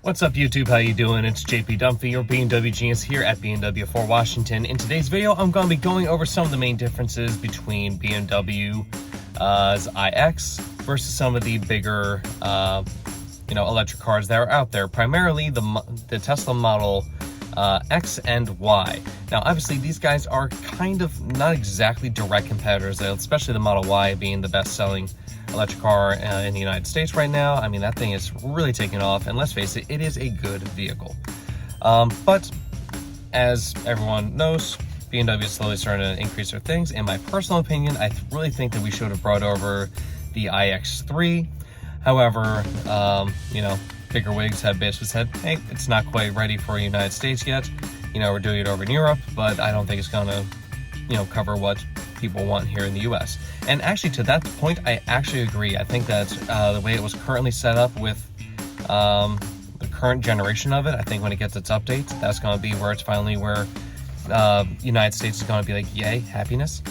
What's up YouTube, how you doing? It's JP Dunphy, your BMW genius here at BMW 4 Washington. In today's video, I'm going to be going over some of the main differences between BMW's iX versus some of the bigger, electric cars that are out there. Primarily the Tesla Model X and Y. Now, obviously, these guys are kind of not exactly direct competitors, especially the Model Y being the best-selling electric car in the United States right now. I mean, that thing is really taking off, and let's face it, it is a good vehicle. But as everyone knows, BMW is slowly starting to increase their things. In my personal opinion, I really think that we should have brought over the iX3. However, bigger wigs have basically said, hey, it's not quite ready for the United States yet. We're doing it over in Europe, but I don't think it's gonna, cover what people want here in the US. And actually, to that point, I actually agree. I think that the way it was currently set up with the current generation of it, I think when it gets its updates, that's going to be where it's finally where United States is going to be like, yay, happiness,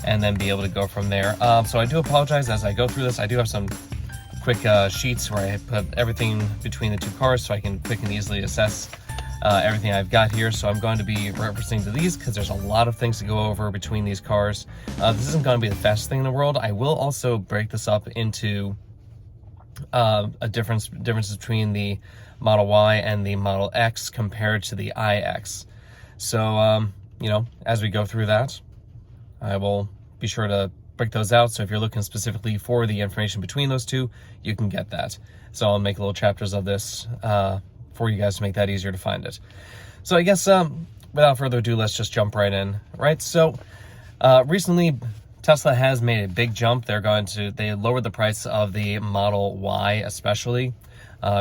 and then be able to go from there. So I do apologize as I go through this. I do have some quick sheets where I put everything between the two cars so I can quick and easily assess everything I've got here. So I'm going to be referencing to these because there's a lot of things to go over between these cars. This isn't going to be the fastest thing in the world. I will also break this up into differences between the Model Y and the Model X compared to the iX. So, as we go through that, I will be sure to break those out. So if you're looking specifically for the information between those two, you can get that. So I'll make little chapters of this for you guys to make that easier to find it. So I guess without further ado, let's just jump right in, right? So recently, Tesla has made a big jump. They lowered the price of the Model Y, especially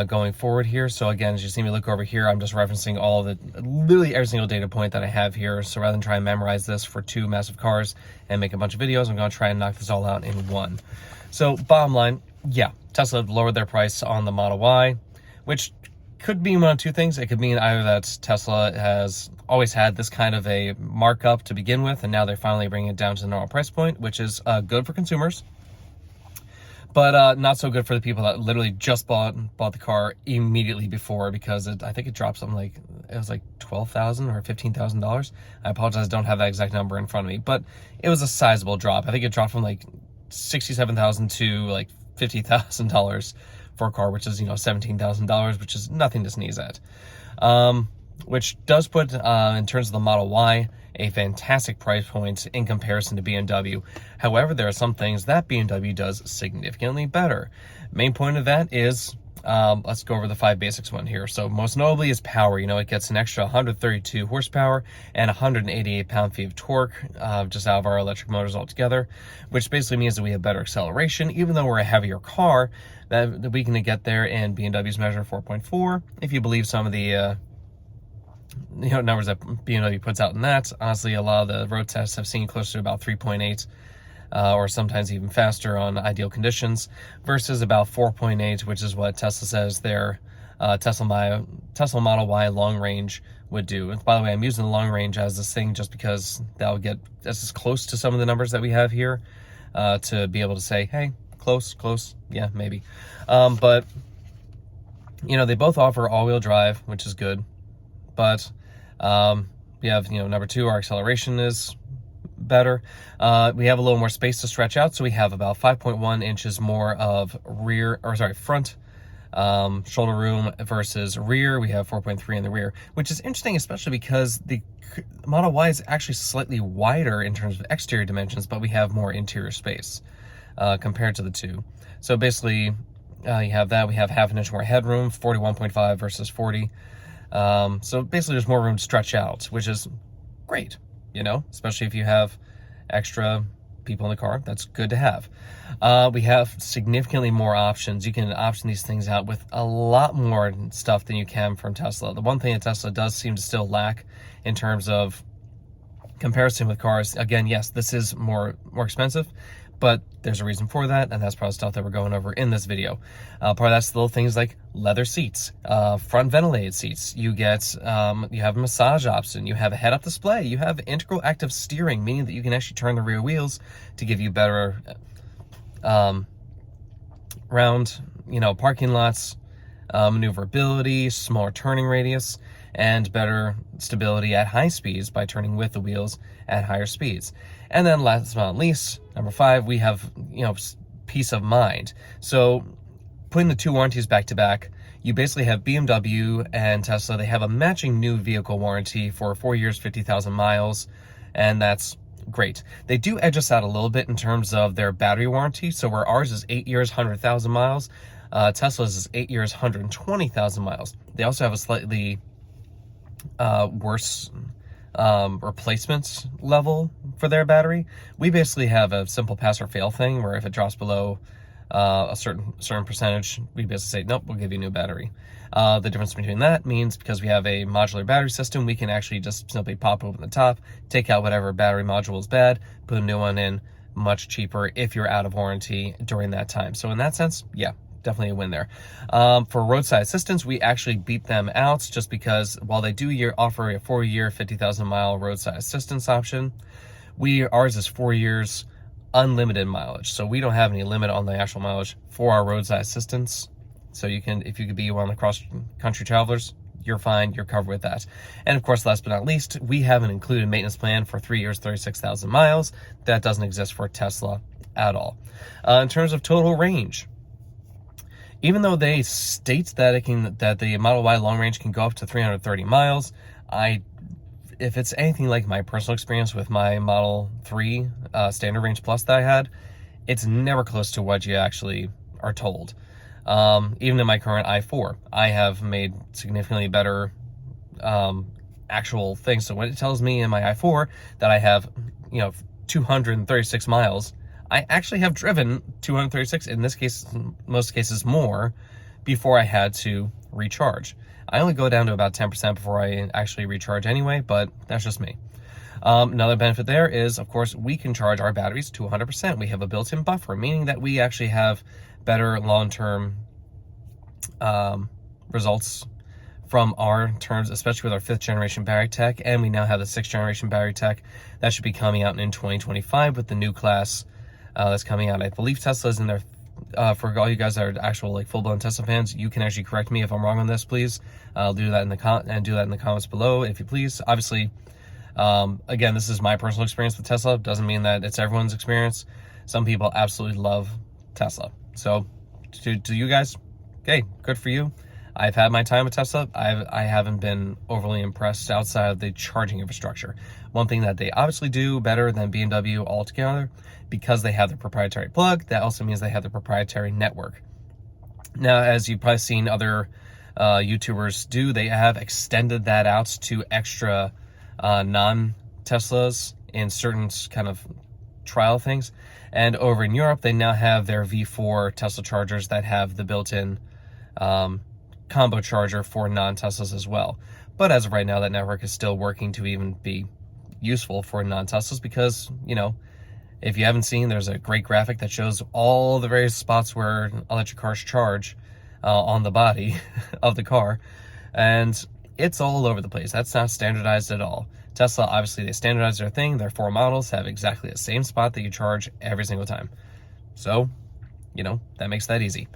going forward here. So again, as you see me look over here, I'm just referencing literally every single data point that I have here. So rather than try and memorize this for two massive cars and make a bunch of videos, I'm going to try and knock this all out in one. So bottom line, yeah, Tesla lowered their price on the Model Y, which could mean one of two things. It could mean either that Tesla has always had this kind of a markup to begin with, and now they're finally bringing it down to the normal price point, which is good for consumers, but not so good for the people that literally just bought the car immediately before, because I think it dropped something like, it was like $12,000 or $15,000. I apologize, I don't have that exact number in front of me, but it was a sizable drop. I think it dropped from like $67,000 to like $50,000 for a car, which is, $17,000, which is nothing to sneeze at. Which does put, in terms of the Model Y, a fantastic price point in comparison to BMW. However, there are some things that BMW does significantly better. Main point of that is, let's go over the 5 basics one here. So most notably is power. It gets an extra 132 horsepower and 188 pound-feet of torque just out of our electric motors altogether, which basically means that we have better acceleration, even though we're a heavier car, that we can get there in BMW's measure 4.4. If you believe some of the numbers that BMW puts out in that. Honestly, a lot of the road tests have seen closer to about 3.8 or sometimes even faster on ideal conditions, versus about 4.8, which is what Tesla says their Tesla Model Y long range would do. And by the way, I'm using the long range as this thing just because that'll get as close to some of the numbers that we have here to be able to say, hey, close, yeah, maybe. But they both offer all-wheel drive, which is good. But we have, number 2, our acceleration is better. We have a little more space to stretch out, so we have about 5.1 inches more of front shoulder room versus rear. We have 4.3 in the rear, which is interesting, especially because the Model Y is actually slightly wider in terms of exterior dimensions, but we have more interior space compared to the two. So basically, you have that. We have half an inch more headroom, 41.5 versus 40. So basically there's more room to stretch out, which is great, especially if you have extra people in the car. That's good to have. We have significantly more options. You can option these things out with a lot more stuff than you can from Tesla. The one thing that Tesla does seem to still lack in terms of comparison with cars, again, yes, this is more expensive, but there's a reason for that, and that's probably stuff that we're going over in this video. Part of that's little things like leather seats, front ventilated seats. You get, you have a massage option. You have a head-up display. You have integral active steering, meaning that you can actually turn the rear wheels to give you better round, parking lots, maneuverability, smaller turning radius, and better stability at high speeds by turning with the wheels at higher speeds. And then last but not least, number 5, we have, peace of mind. So putting the two warranties back to back, you basically have BMW and Tesla. They have a matching new vehicle warranty for 4 years, 50,000 miles, and that's great. They do edge us out a little bit in terms of their battery warranty. So where ours is 8 years, 100,000 miles, Tesla's is 8 years, 120,000 miles. They also have a slightly worse replacement level for their battery. We basically have a simple pass or fail thing where if it drops below a certain percentage, we basically say, nope, we'll give you a new battery. The difference between that means because we have a modular battery system, we can actually just simply pop open the top, take out whatever battery module is bad, put a new one in, much cheaper if you're out of warranty during that time. So in that sense, yeah, definitely a win there. For roadside assistance, we actually beat them out just because while they do offer a 4-year, 50,000 mile roadside assistance option, ours is 4 years unlimited mileage. So we don't have any limit on the actual mileage for our roadside assistance. So if you could be one of the cross-country travelers, you're fine, you're covered with that. And of course, last but not least, we have an included maintenance plan for 3 years, 36,000 miles. That doesn't exist for Tesla at all. In terms of total range, even though they state that that the Model Y long range can go up to 330 miles, if it's anything like my personal experience with my Model 3 Standard Range Plus that I had, it's never close to what you actually are told. Even in my current i4, I have made significantly better actual things. So when it tells me in my i4 that I have 236 miles, I actually have driven 236, in this case, most cases more, before I had to recharge. I only go down to about 10% before I actually recharge anyway, but that's just me. Another benefit there is, of course, we can charge our batteries to 100%. We have a built-in buffer, meaning that we actually have better long-term results from our terms, especially with our 5th generation battery tech, and we now have the 6th generation battery tech that should be coming out in 2025 with the new class that's coming out. I believe Tesla's in there. For all you guys that are actual full-blown Tesla fans, you can actually correct me if I'm wrong on this, please. I'll do that in the comments below, if you please. Obviously, again, this is my personal experience with Tesla. Doesn't mean that it's everyone's experience. Some people absolutely love Tesla. So, to you guys, okay, good for you. I've had my time with Tesla. I haven't been overly impressed outside of the charging infrastructure. One thing that they obviously do better than BMW altogether, because they have the proprietary plug, that also means they have the proprietary network. Now, as you've probably seen other YouTubers do, they have extended that out to extra non-Teslas in certain kind of trial things. And over in Europe, they now have their V4 Tesla chargers that have the built-in combo charger for non-Teslas as well. But as of right now, that network is still working to even be useful for non-Teslas because, if you haven't seen, there's a great graphic that shows all the various spots where electric cars charge on the body of the car, and it's all over the place. That's not standardized at all. Tesla, obviously, they standardize their thing. Their 4 models have exactly the same spot that you charge every single time. So, that makes that easy.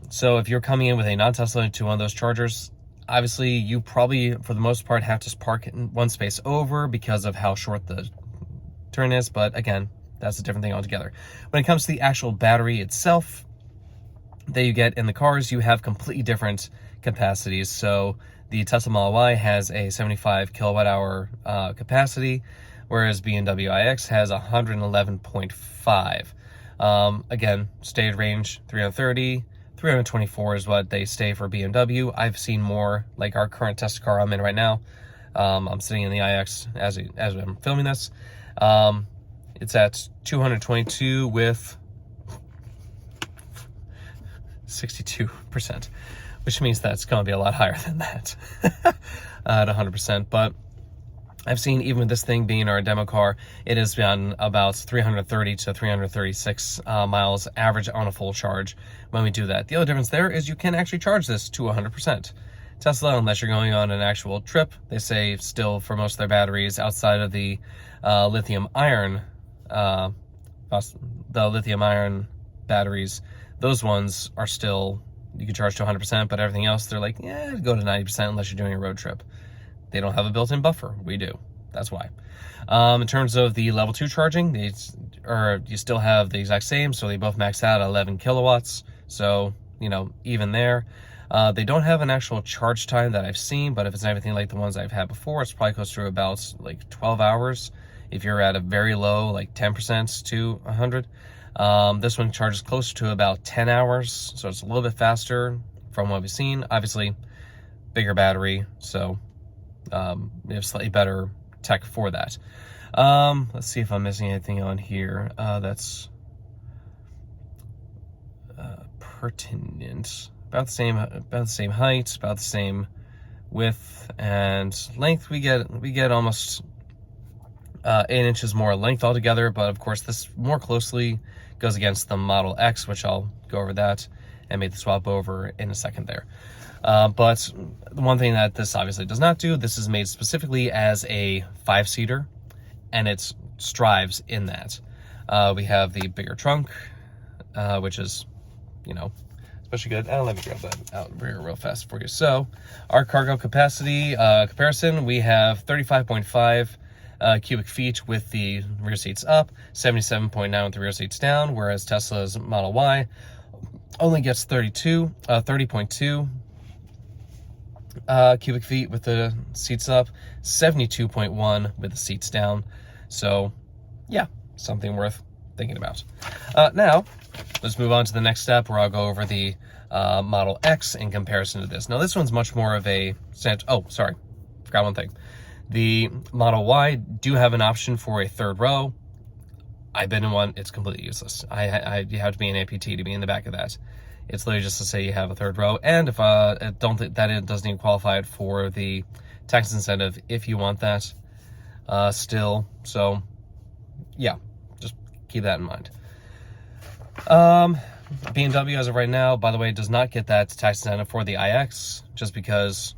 So if you're coming in with a non-Tesla to one of those chargers, obviously you probably, for the most part, have to park in one space over because of how short the turn is. But again, that's a different thing altogether. When it comes to the actual battery itself that you get in the cars, you have completely different capacities. So the Tesla Model Y has a 75 kilowatt hour capacity, whereas BMW iX has 111.5. Again, stated range 330. 324 is what they stay for BMW. I've seen more, like our current Tesla car I'm in right now. I'm sitting in the iX as I'm filming this. It's at 222 with 62%, which means that's going to be a lot higher than that at 100%. But I've seen, even with this thing being our demo car, it has been about 330 to 336 miles average on a full charge when we do that. The other difference there is you can actually charge this to 100%. Tesla, unless you're going on an actual trip, they say still for most of their batteries outside of the lithium ion batteries, those ones are still you can charge to 100%, but everything else, they're like, yeah, go to 90% unless you're doing a road trip. They don't have a built-in buffer. We do. That's why. In terms of the level 2 charging, you still have the exact same, so they both max out at 11 kilowatts. So, you know, even there. They don't have an actual charge time that I've seen, but if it's anything like the ones I've had before, it's probably close to about like 12 hours if you're at a very low, like 10% to 100. This one charges closer to about 10 hours, so it's a little bit faster from what we've seen. Obviously, bigger battery, so we have slightly better tech for that. Let's see if I'm missing anything on here that's pertinent. About the same height, about the same width and length. We get almost 8 inches more length altogether, but of course this more closely goes against the Model X, which I'll go over that and make the swap over in a second there. But the one thing that this obviously does not do, this is made specifically as a 5-seater, and it strives in that. We have the bigger trunk, which is, you know, especially good. Let me grab that out real fast for you. So our cargo capacity comparison, we have 35.5 cubic feet with the rear seats up, 77.9 with the rear seats down, whereas Tesla's Model Y only gets 30.2 cubic feet with the seats up, 72.1 with the seats down. So yeah, something worth thinking about. Now let's move on to the next step, where I'll go over the Model X in comparison to this. Now this one's much more of a oh, sorry, forgot one thing. The Model Y do have an option for a third row. I've been in one. It's completely useless. You have to be an amputee to be in the back of that. It's literally just to say you have a third row, and if I don't think that it doesn't even qualify for the tax incentive if you want that still. So yeah, just keep that in mind. BMW as of right now, by the way, does not get that tax incentive for the iX, just because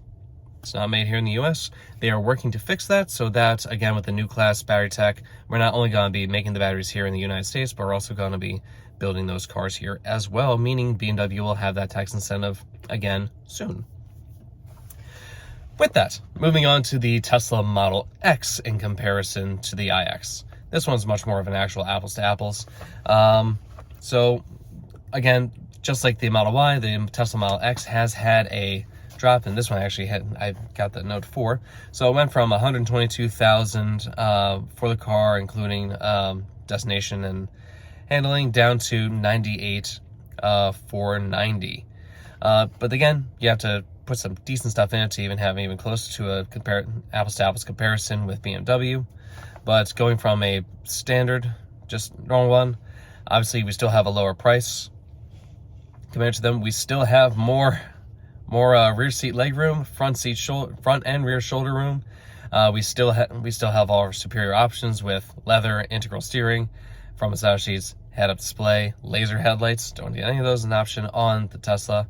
it's not made here in the US. They are working to fix that, so that, again, with the new class battery tech, we're not only going to be making the batteries here in the United States, but we're also going to be building those cars here as well, meaning BMW will have that tax incentive again soon. With that, moving on to the Tesla Model X in comparison to the iX. This one's much more of an actual apples to apples. So again, just like the Model Y, the Tesla Model X has had a drop, and this one actually I got the note for. So it went from 122,000 for the car, including destination and handling, down to 98,490. But again, you have to put some decent stuff in it to even have even close to a apples to apples comparison with BMW. But going from a standard, just normal one, obviously we still have a lower price compared to them. We still have more rear seat leg room, front and rear shoulder room. We still have all our superior options with leather, integral steering, front massage seats, head-up display, laser headlights. Don't get any of those an option on the Tesla.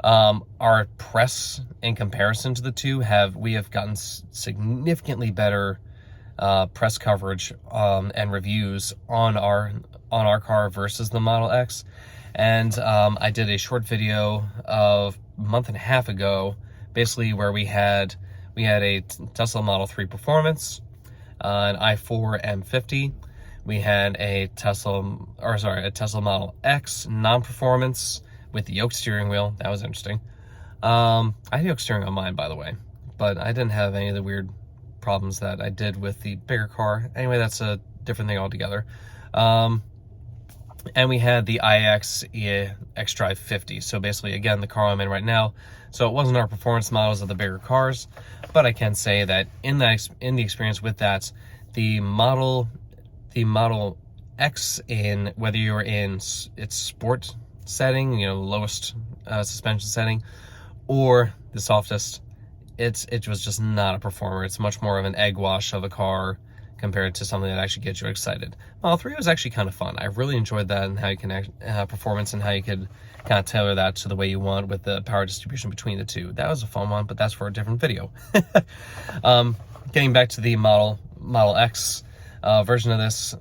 Our press in comparison to the two, we have gotten significantly better press coverage and reviews on our car versus the Model X. And I did a short video of a month and a half ago, basically where we had a Tesla Model 3 Performance, an i4 M50. We had a Tesla Model X non-performance with the yoke steering wheel. That was interesting. I had yoke steering on mine, by the way, but I didn't have any of the weird problems that I did with the bigger car. Anyway, that's a different thing altogether. And we had the iX xDrive 50. So basically, again, the car I'm in right now. So it wasn't our performance models of the bigger cars, but I can say that in the experience with that, the Model X, in whether you're in its sport setting, you know, lowest suspension setting, or the softest, it was just not a performer. It's much more of an egg wash of a car compared to something that actually gets you excited. Model 3 was actually kind of fun. I really enjoyed that, and how you can performance, and how you could kind of tailor that to the way you want with the power distribution between the two. That was a fun one, but that's for a different video. Getting back to the Model X version of this,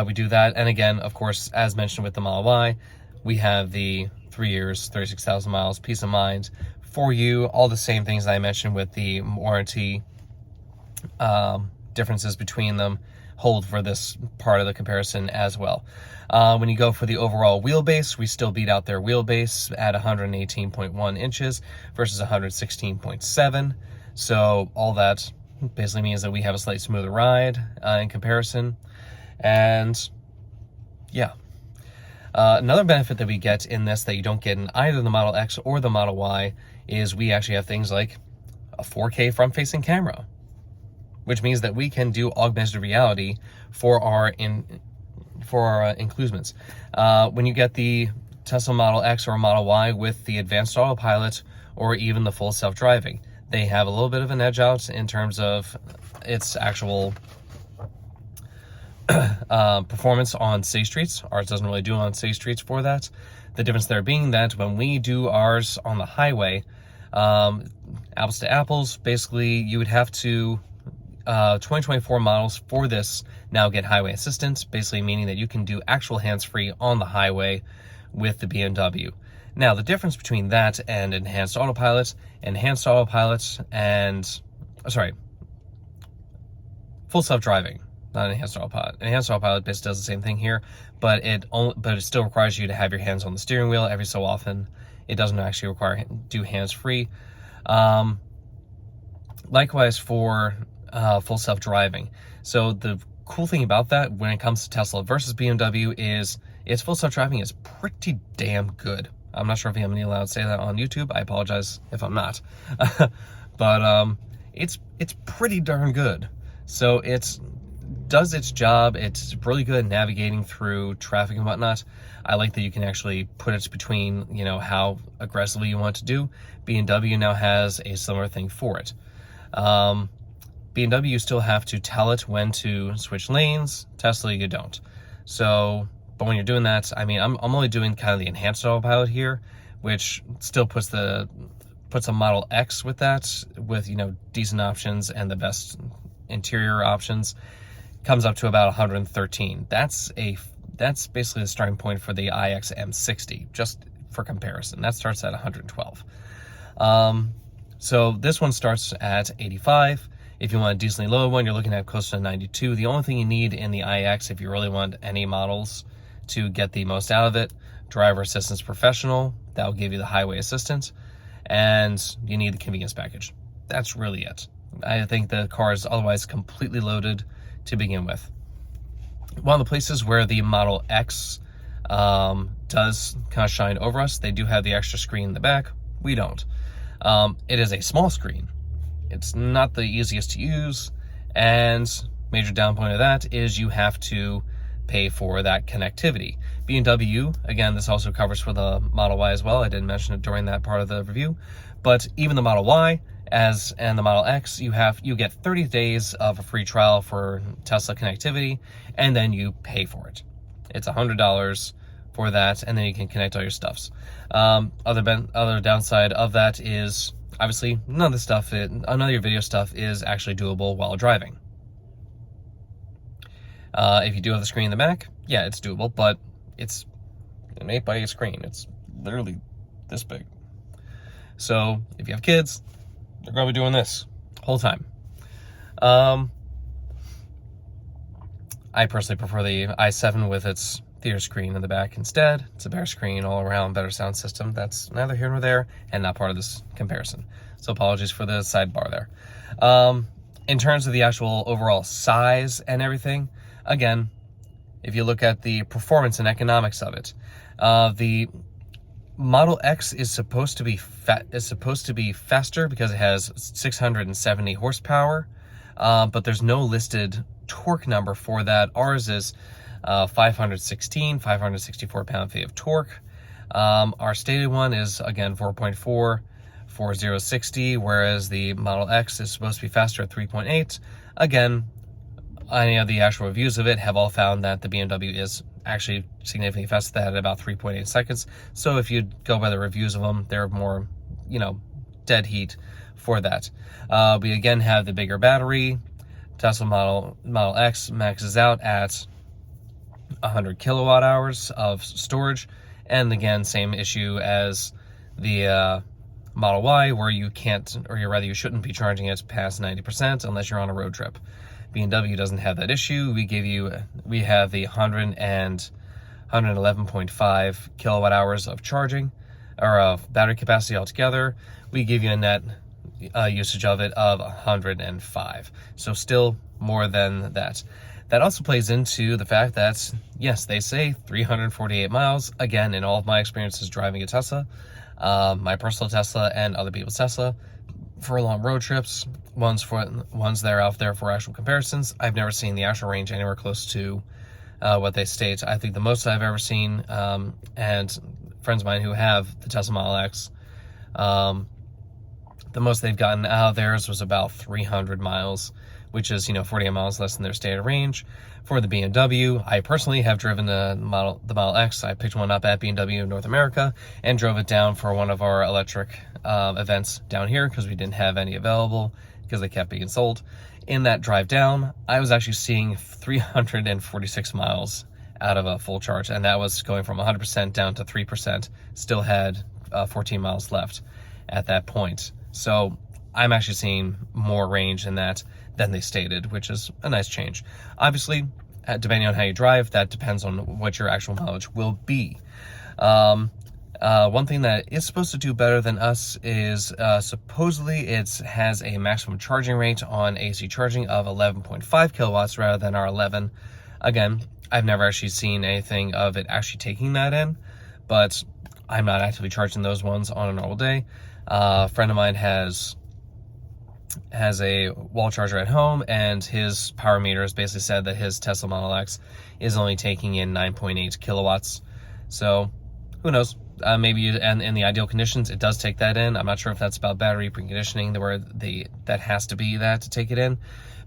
we do that. And again, of course, as mentioned with the Model Y, we have the 3 years, 36,000 miles, peace of mind for you. All the same things that I mentioned with the warranty differences between them hold for this part of the comparison as well. When you go for the overall wheelbase, we still beat out their wheelbase at 118.1 inches versus 116.7. So all that basically means that we have a slightly smoother ride in comparison. And yeah. Another benefit that we get in this that you don't get in either the Model X or the Model Y is we actually have things like a 4K front-facing camera, which means that we can do augmented reality for our inclusions. When you get the Tesla Model X or Model Y with the advanced autopilot or even the full self-driving, they have a little bit of an edge out in terms of its actual performance on city streets. Ours doesn't really do on city streets for that. The difference there being that when we do ours on the highway, apples to apples, basically you would have to 2024 models for this now get highway assistance, basically meaning that you can do actual hands-free on the highway with the BMW. Now, the difference between that and enhanced autopilot and full self-driving, not enhanced autopilot. Enhanced autopilot basically does the same thing here, but it still requires you to have your hands on the steering wheel every so often. It doesn't actually require do hands-free. Likewise for full self-driving. So the cool thing about that when it comes to Tesla versus BMW is its full self-driving is pretty damn good. I'm not sure if I'm allowed to say that on YouTube. I apologize if I'm not. But it's pretty darn good. So it does its job. It's really good at navigating through traffic and whatnot. I like that you can actually put it between, you know, how aggressively you want to do. BMW now has a similar thing for it. BMW, you still have to tell it when to switch lanes. Tesla, you don't. So, but when you're doing that, I mean, I'm only doing kind of the enhanced autopilot here, which still puts a Model X with that, with, you know, decent options and the best interior options, comes up to about 113. That's basically the starting point for the iX M60, just for comparison. That starts at 112. So this one starts at 85. If you want a decently low one, you're looking at close to 92. The only thing you need in the iX, if you really want any models to get the most out of it, driver assistance professional, that will give you the highway assistant, and you need the convenience package. That's really it. I think the car is otherwise completely loaded to begin with. One of the places where the Model X does kind of shine over us, they do have the extra screen in the back. We don't. It is a small screen. It's not the easiest to use, and major down point of that is you have to pay for that connectivity. BMW, again, this also covers for the Model Y as well. I didn't mention it during that part of the review, but even the Model Y and the Model X, you get 30 days of a free trial for Tesla connectivity, and then you pay for it. It's $100 for that, and then you can connect all your stuffs. Other downside of that is obviously none of your video stuff is actually doable while driving. If you do have the screen in the back, yeah, it's doable, but it's an 8x8 screen. It's literally this big. So if you have kids, they're going to be doing this the whole time. I personally prefer the i7 with its theater screen in the back instead. It's a better screen all around, better sound system. That's neither here nor there and not part of this comparison. So apologies for the sidebar there. In terms of the actual overall size and everything, again, if you look at the performance and economics of it, the Model X is supposed to be faster because it has 670 horsepower, but there's no listed torque number for that. Ours is 564 pound-feet of torque. Our stated one is, again, 4.4 for 0-60, whereas the Model X is supposed to be faster at 3.8. Again, any of the actual reviews of it have all found that the BMW is actually significantly faster at about 3.8 seconds. So if you go by the reviews of them, they're more, you know, dead heat for that. We again have the bigger battery. Tesla Model X maxes out at 100 kilowatt hours of storage, And again, same issue as the Model Y, where you can't, or rather you shouldn't be charging it past 90% unless you're on a road trip. BMW doesn't have that issue. We have the 111.5 kilowatt hours of charging, or of battery capacity altogether. We give you a net usage of it of 105. So still more than that. That also plays into the fact that, yes, they say 348 miles. Again, in all of my experiences driving a Tesla, my personal Tesla and other people's Tesla, for long road trips, ones that are out there for actual comparisons, I've never seen the actual range anywhere close to what they state. I think the most I've ever seen, and friends of mine who have the Tesla Model X, the most they've gotten out of theirs was about 300 miles, which is, 48 miles less than their stated range. For the BMW, I personally have driven the Model X. I picked one up at BMW North America and drove it down for one of our electric events down here because we didn't have any available because they kept being sold. In that drive down, I was actually seeing 346 miles out of a full charge, and that was going from 100% down to 3%. Still had 14 miles left at that point. So I'm actually seeing more range in that than they stated, which is a nice change. Obviously, depending on how you drive, that depends on what your actual mileage will be. One thing that is supposed to do better than us is supposedly it has a maximum charging rate on AC charging of 11.5 kilowatts rather than our 11. Again, I've never actually seen anything of it actually taking that in, but I'm not actively charging those ones on a normal day. A friend of mine has a wall charger at home, and his power meter has basically said that his Tesla Model X is only taking in 9.8 kilowatts. So who knows? Maybe in the ideal conditions, it does take that in. I'm not sure if that's about battery preconditioning, where that has to be that to take it in.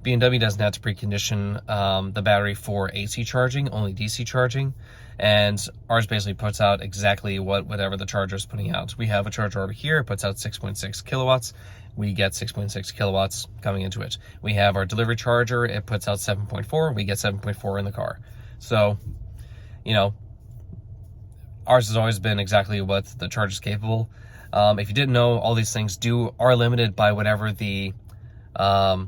BMW doesn't have to precondition the battery for AC charging, only DC charging. And ours basically puts out exactly whatever the charger is putting out. We have a charger over here, it puts out 6.6 kilowatts. We get 6.6 kilowatts coming into it. We have our delivery charger, it puts out 7.4, we get 7.4 in the car. So, ours has always been exactly what the charger is capable. If you didn't know, all these things are limited by whatever the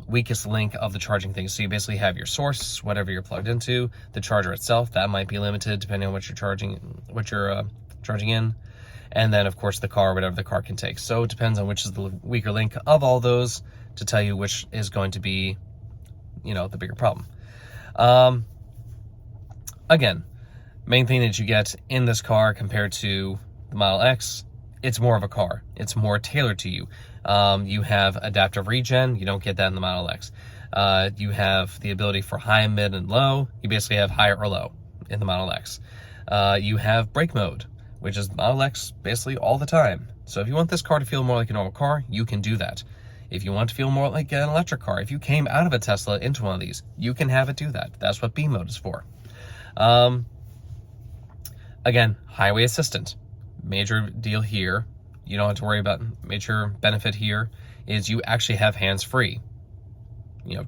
weakest link of the charging thing. So you basically have your source, whatever you're plugged into, the charger itself, that might be limited depending on what you're charging in. And then, of course, the car, whatever the car can take. So it depends on which is the weaker link of all those to tell you which is going to be, the bigger problem. Again, main thing that you get in this car compared to the Model X, it's more of a car. It's more tailored to you. You have adaptive regen. You don't get that in the Model X. You have the ability for high, mid, and low. You basically have high or low in the Model X. You have brake mode, which is Model X basically all the time. So if you want this car to feel more like a normal car, you can do that. If you want to feel more like an electric car, if you came out of a Tesla into one of these, you can have it do that. That's what B mode is for. Again, highway assistant, major deal here. You don't have to worry about. Major benefit here is you actually have hands-free.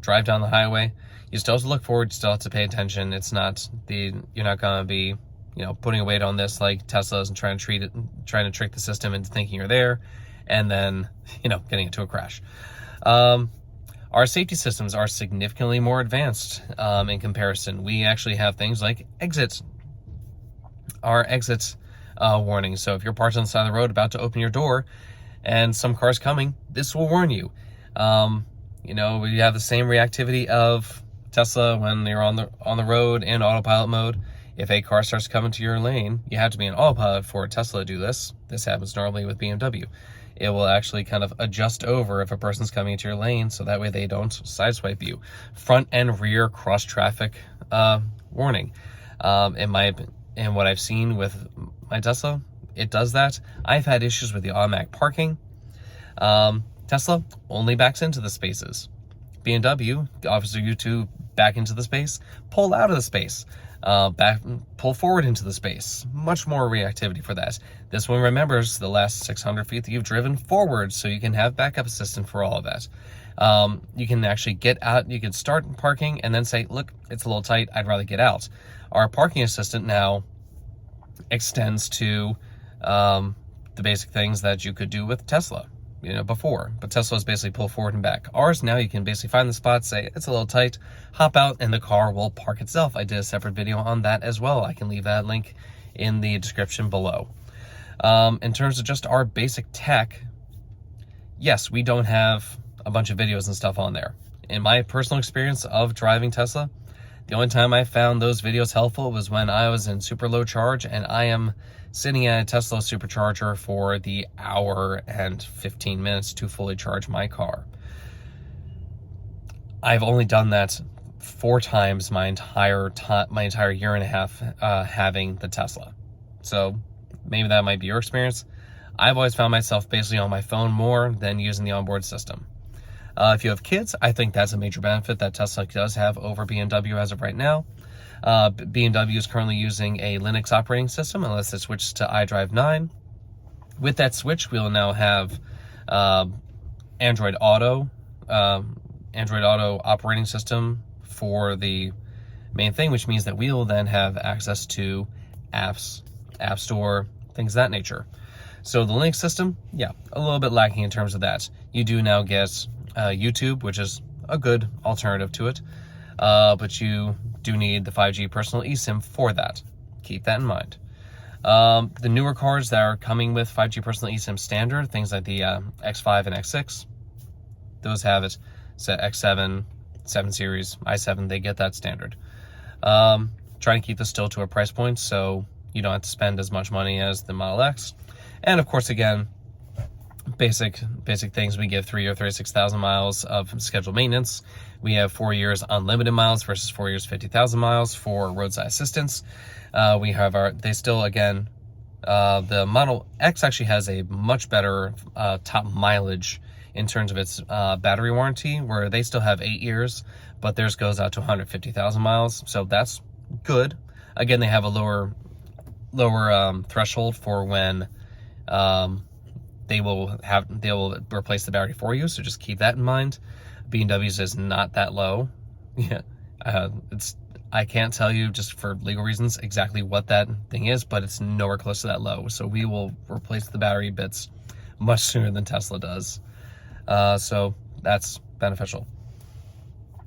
Drive down the highway. You still have to look forward. You still have to pay attention. You're not gonna be, putting a weight on this like Teslas and trying to trick the system into thinking you're there, and then, getting into a crash. Our safety systems are significantly more advanced in comparison. We actually have things like exit warning. So if you're parked on the side of the road about to open your door and some car's coming, this will warn you. We have the same reactivity of Tesla when you're on the road in autopilot mode. If a car starts coming to your lane, you have to be in autopilot for Tesla to do this. This happens normally with BMW. It will actually kind of adjust over if a person's coming into your lane, so that way they don't sideswipe you. Front and rear cross traffic warning. In what I've seen with my Tesla, it does that. I've had issues with the automatic parking. Tesla only backs into the spaces. BMW offers you to back into the space, pull out of the space, pull forward into the space. Much more reactivity for that. This one remembers the last 600 feet that you've driven forward, so you can have backup assistant for all of that. You can actually get out, you can start parking and then say, look, it's a little tight, I'd rather get out. Our parking assistant now extends to the basic things that you could do with Tesla, before. But Tesla's basically pull forward and back. Ours, now you can basically find the spot, say it's a little tight, hop out, and the car will park itself. I did a separate video on that as well. I can leave that link in the description below. In terms of just our basic tech, yes, we don't have a bunch of videos and stuff on there. In my personal experience of driving Tesla, the only time I found those videos helpful was when I was in super low charge, and I am sitting at a Tesla supercharger for the hour and 15 minutes to fully charge my car. I've only done that 4 times my entire year and a half having the Tesla. So maybe that might be your experience. I've always found myself basically on my phone more than using the onboard system. If you have kids, I think that's a major benefit that Tesla does have over BMW as of right now. BMW is currently using a Linux operating system, unless it switches to iDrive 9. With that switch, we'll now have Android Auto operating system for the main thing, which means that we will then have access to apps, App Store, things of that nature. So the Linux system, yeah, a little bit lacking in terms of that. You do now get YouTube, which is a good alternative to it, but you do need the 5G personal eSIM for that. Keep that in mind. The newer cars that are coming with 5G personal eSIM standard, things like the X5 and X6, those have it. So X7, 7 Series, i7, they get that standard. Trying to keep this still to a price point so you don't have to spend as much money as the Model X. And of course, again, basic things. We give 3 or 36,000 miles of scheduled maintenance. We have 4 years unlimited miles versus 4 years 50,000 miles for roadside assistance. We have the Model X actually has a much better top mileage in terms of its battery warranty, where they still have 8 years, but theirs goes out to 150,000 miles. So that's good. Again, they have a lower threshold for when they will replace the battery for you, so just keep that in mind. BMW's is not that low. Yeah, I can't tell you, just for legal reasons, exactly what that thing is, but it's nowhere close to that low. So we will replace the battery bits much sooner than Tesla does. So that's beneficial.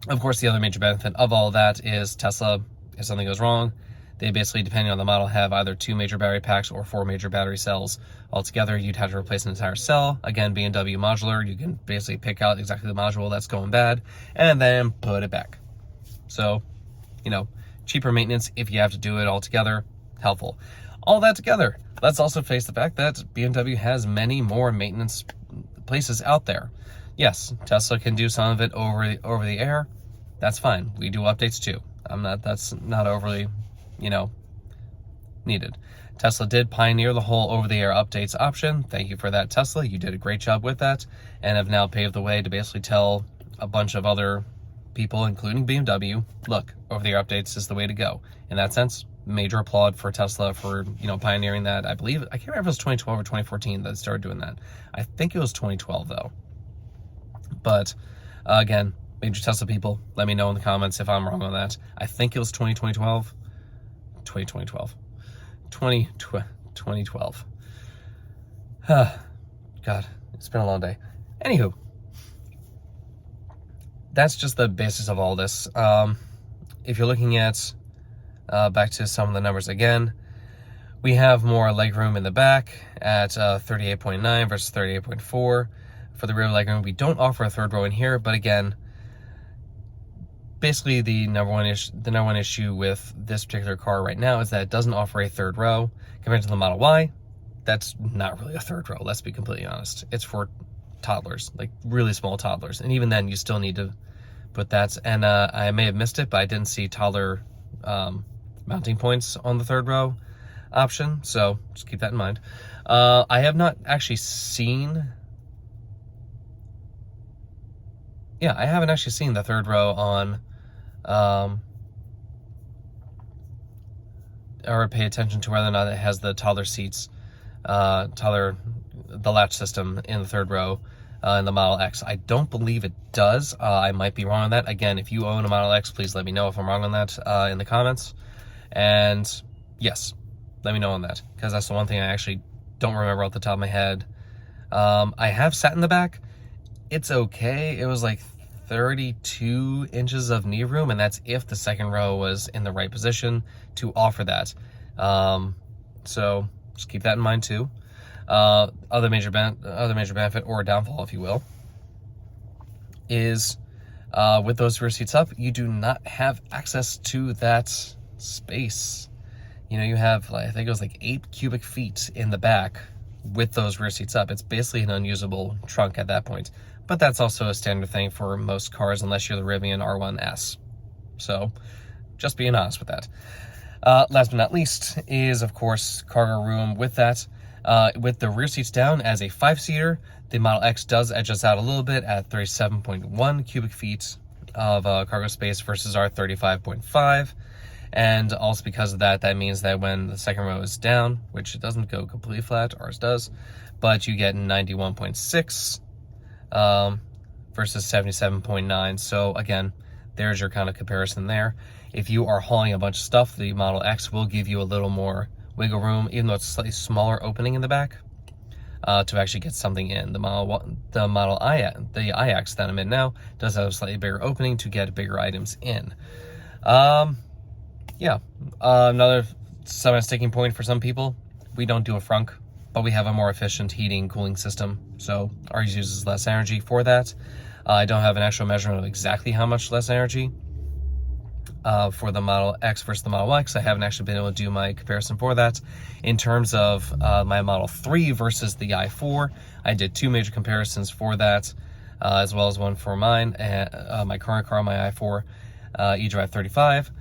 Of course, the other major benefit of all of that is Tesla, if something goes wrong, they basically, depending on the model, have either 2 major battery packs or 4 major battery cells. Altogether, you'd have to replace an entire cell. Again, BMW modular, you can basically pick out exactly the module that's going bad and then put it back. So, cheaper maintenance if you have to do it all together, helpful. All that together, let's also face the fact that BMW has many more maintenance places out there. Yes, Tesla can do some of it over the air. That's fine. We do updates too. That's not overly needed. Tesla did pioneer the whole over-the-air updates option. Thank you for that, Tesla. You did a great job with that, and have now paved the way to basically tell a bunch of other people, including BMW, look, over-the-air updates is the way to go. In that sense, major applaud for Tesla for pioneering that. I can't remember if it was 2012 or 2014 that it started doing that. I think it was 2012 though. But again, major Tesla people, let me know in the comments if I'm wrong on that. I think it was 2012. 2012. God, it's been a long day. Anywho, that's just the basis of all this. If you're looking at back to some of the numbers again, we have more legroom in the back at 38.9 versus 38.4 for the rear legroom. We don't offer a third row in here, but again, basically the number one issue with this particular car right now is that it doesn't offer a third row. Compared to the Model Y, that's not really a third row, let's be completely honest. It's for toddlers, like really small toddlers, and even then you still need to put that. And I may have missed it, but I didn't see toddler mounting points on the third row option, so just keep that in mind. I have not actually seen I haven't actually seen the third row on or pay attention to whether or not it has the toddler seats, the latch system in the third row in the Model X. I don't believe it does. I might be wrong on that. Again, if you own a Model X, please let me know if I'm wrong on that in the comments. And yes, Let me know on that, because that's the one thing I actually don't remember off the top of my head. I have sat in the back. It's okay. It was like 32 inches of knee room, and that's if the second row was in the right position to offer that. So just keep that in mind too. Other major benefit or downfall, if you will, is with those rear seats up, you do not have access to that space. You know, you have, I think it was like 8 cubic feet in the back with those rear seats up. It's basically an unusable trunk at that point. But that's also a standard thing for most cars, unless you're the Rivian R1S. So, just being honest with that. Last but not least is, of course, cargo room with that. With the rear seats down as a 5-seater, the Model X does edge us out a little bit at 37.1 cubic feet of cargo space versus our 35.5. And also because of that, that means that when the second row is down, which it doesn't go completely flat, ours does, but you get 91.6 versus 77.9. So again, there's your kind of comparison there. If you are hauling a bunch of stuff, the Model X will give you a little more wiggle room, even though it's a slightly smaller opening in the back, to actually get something in. The iX that I'm in now does have a slightly bigger opening to get bigger items in. Yeah, another sticking point for some people, we don't do a frunk, but we have a more efficient heating cooling system, so ours uses less energy for that. I don't have an actual measurement of exactly how much less energy for the Model X versus the Model X. I haven't actually been able to do my comparison for that. In terms of my Model 3 versus the i4, I did 2 major comparisons for that, as well as one for mine, my current car, my i4 eDrive 35.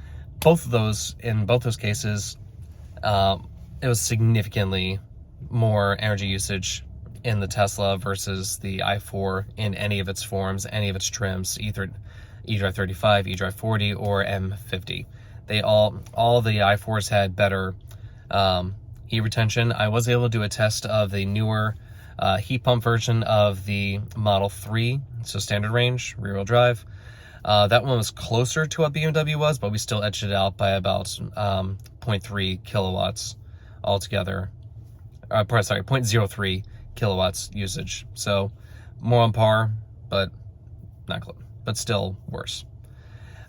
In both those cases, it was significantly more energy usage in the Tesla versus the i4 in any of its forms, any of its trims, either eDrive 35, eDrive 40, or M50. All the i4s had better heat retention. I was able to do a test of the newer heat pump version of the Model 3, so standard range, rear-wheel drive. That one was closer to what BMW was, but we still edged it out by about 0.3 kilowatts altogether. 0.03 kilowatts usage. So more on par, but not close, but still worse.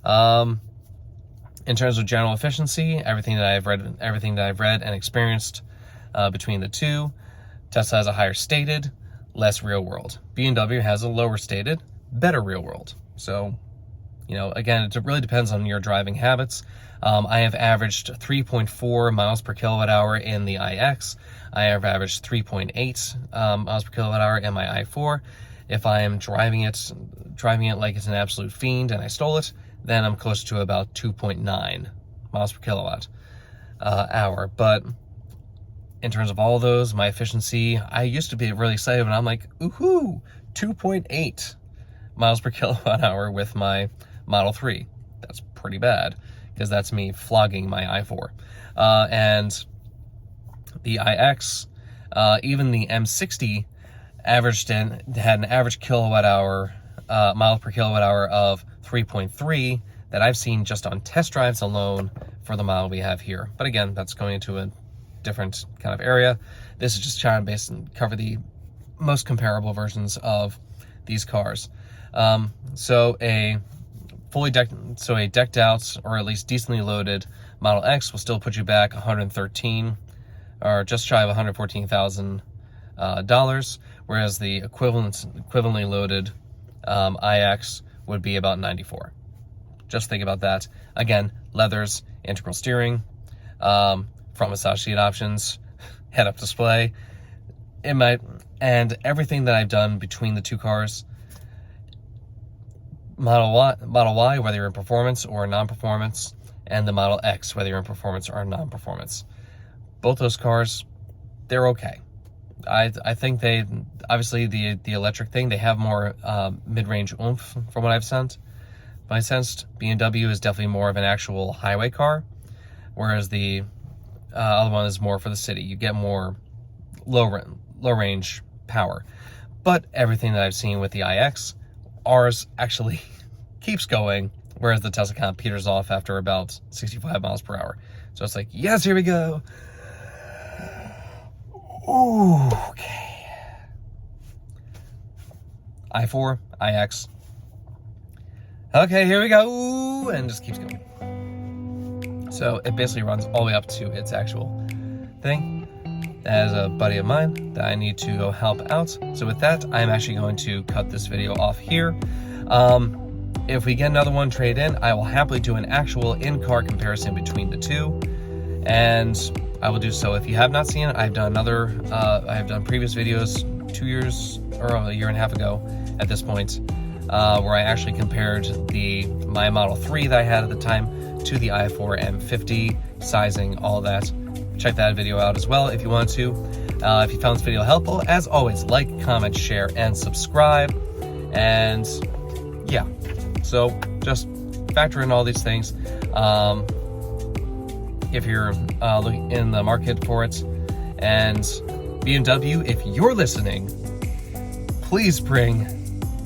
In terms of general efficiency, everything that I've read and experienced between the two, Tesla has a higher stated, less real world. BMW has a lower stated, better real world. So, you know, again, it really depends on your driving habits. I have averaged 3.4 miles per kilowatt hour in the iX. I have averaged 3.8 miles per kilowatt hour in my i4. If I am driving it like it's an absolute fiend and I stole it, then I'm close to about 2.9 miles per kilowatt hour. But in terms of all of those, my efficiency, I used to be really excited when I'm like, ooh, 2.8 miles per kilowatt hour with my Model 3. That's pretty bad, because that's me flogging my i4. And the iX, even the M60 had an average kilowatt hour, miles per kilowatt hour of 3.3 that I've seen just on test drives alone for the model we have here. But again, that's going into a different kind of area. This is just trying to cover the most comparable versions of these cars. So a decked out, or at least decently loaded Model X will still put you back 113, or just shy of $114,000, whereas the equivalently loaded iX would be about 94. Just think about that. Again, leathers, integral steering, front massage seat options, head-up display, and everything that I've done between the two cars. Model Y, whether you're in performance or non-performance, and the Model X, whether you're in performance or non-performance. Both those cars, they're okay. I think they, obviously the electric thing, they have more mid-range oomph from what I've sensed. BMW is definitely more of an actual highway car, whereas the other one is more for the city. You get more low range power. But everything that I've seen with the iX, ours actually keeps going, whereas the Tesla kind of peters off after about 65 miles per hour. So it's like, yes, here we go. Ooh, okay. i4, iX. Okay, here we go. Ooh, and just keeps going. So it basically runs all the way up to its actual thing. That is a buddy of mine that I need to go help out. So with that, I'm actually going to cut this video off here. If we get another one trade in, I will happily do an actual in-car comparison between the two, and I will do so. If you have not seen it, I've done previous videos 2 years or a year and a half ago at this point, where I actually compared my Model 3 that I had at the time to the i4 M50, sizing, all of that. Check that video out as well if you want to. If you found this video helpful, as always, like, comment, share, and subscribe. And yeah, so just factor in all these things. If you're looking in the market for it. And BMW, if you're listening, please bring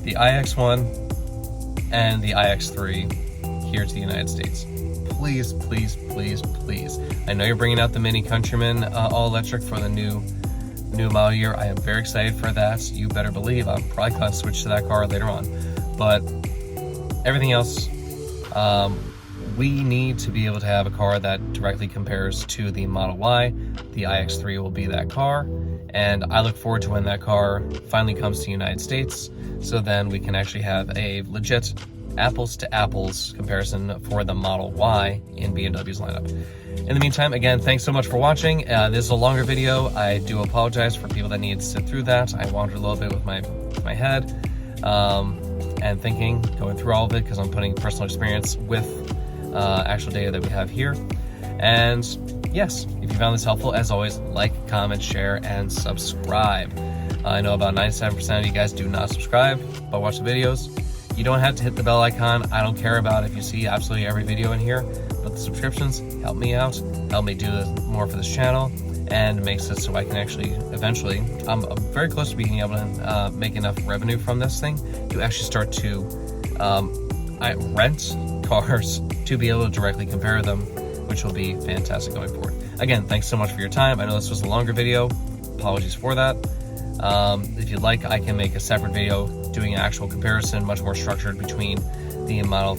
the iX1 and the iX3 here to the United States. Please, please, please, please. I know you're bringing out the Mini Countryman all-electric for the new model year. I am very excited for that. You better believe I'm probably going to switch to that car later on. But everything else, we need to be able to have a car that directly compares to the Model Y. The iX3 will be that car, and I look forward to when that car finally comes to the United States, so then we can actually have a legit apples to apples comparison for the Model Y in BMW's lineup. In the meantime, again, thanks so much for watching. This is a longer video. I do apologize for people that need to sit through that. I wandered a little bit with my head and thinking, going through all of it, because I'm putting personal experience with actual data that we have here. And yes, if you found this helpful, as always, like, comment, share, and subscribe. I know about 97% of you guys do not subscribe, but watch the videos. You don't have to hit the bell icon. I don't care about if you see absolutely every video in here, but the subscriptions help me out, help me do more for this channel, and makes it so I can actually eventually, I'm very close to being able to make enough revenue from this thing to actually start to rent cars to be able to directly compare them, which will be fantastic going forward. Again, thanks so much for your time. I know this was a longer video. Apologies for that. If you'd like, I can make a separate video doing an actual comparison, much more structured, between the Model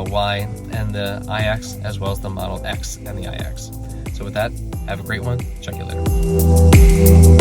Y and the iX, as well as the Model X and the iX. So with that, have a great one. Check you later.